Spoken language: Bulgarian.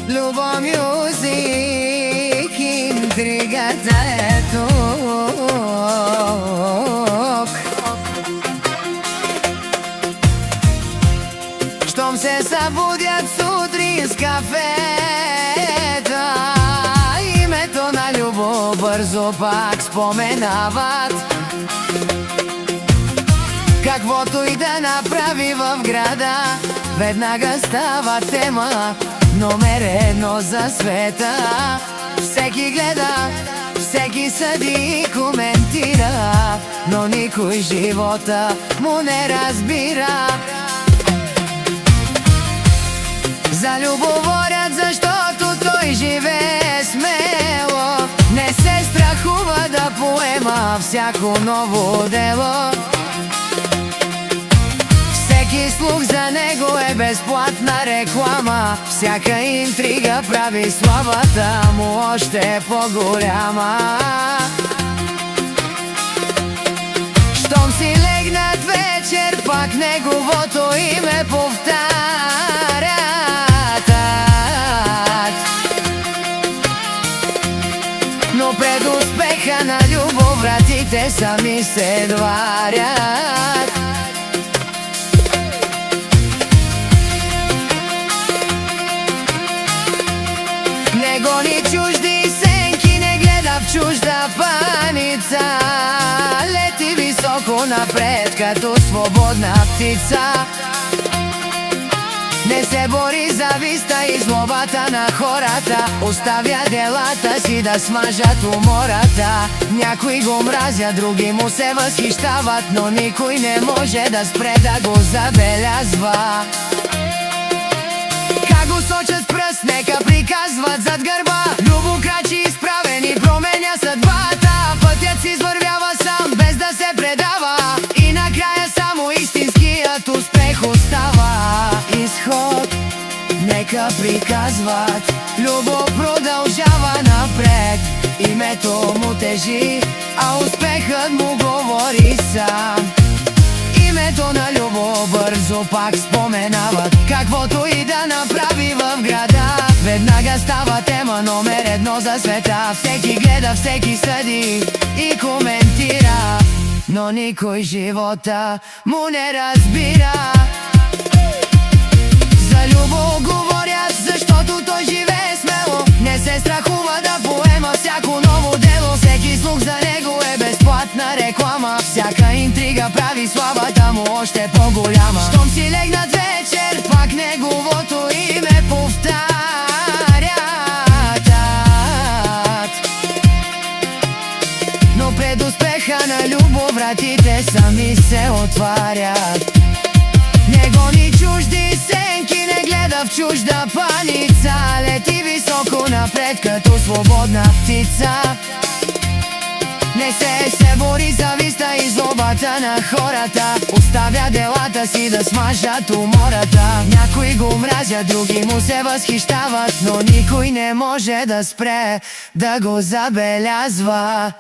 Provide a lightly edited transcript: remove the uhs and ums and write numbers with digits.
Любов Мюзик, интригата е тук. Щом се събудят сутрин с кафета, името на любов бързо пак споменават. Каквото и да направи в града, веднага става тема номер едно за света. Всеки гледа, всеки съди и коментира, но никой живота му не разбира. За любов говорят, защото той живее смело, не се страхува да поема всяко ново дело. Всеки слух за него е безплатна реклама, всяка интрига прави славата му още по-голяма. Щом си легнат вечер, пак неговото име повтарят. Но пред успеха на любов вратите сами се дварят. Не гони чужди сенки, не гледа в чужда паница, лети високо напред като свободна птица. Не се бори зависта и злобата на хората, оставя делата си да смажат умората. Някои го мразят, други му се възхищават, но никой не може да спре да го забелязва. Как го сочат с пръст, нека приказват зад гърба. Любо крачи изправен и променя съдбата. Пътят си извървява сам, без да се предава, и накрая само истинският успех остава. Изход, нека приказват, любов продължава напред. Името му тежи, а успехът му говори сам. Името на любов бързо пак споменават. Каквото и да направи в града, веднага става тема номер едно за света. Всеки гледа, всеки съди и коментира, но никой живота му не разбира. За любов говорят, защото той живее смело, не се страхува да поема всяко ново дело. Всеки слух за него е безплатна реклама, всяка интрига прави славата му още по-голяма. Щом си легнат вечер, пак неговото име повтарят. Но пред успеха на любов вратите сами се отварят. Не гони чужди сенки, не гледа в чужда паница, лети високо напред като свободна птица. Не се бори зависта и злобата на хората, оставя делата си да смажат умората. Някои го мразят, други му се възхищават, но никой не може да спре да го забелязва.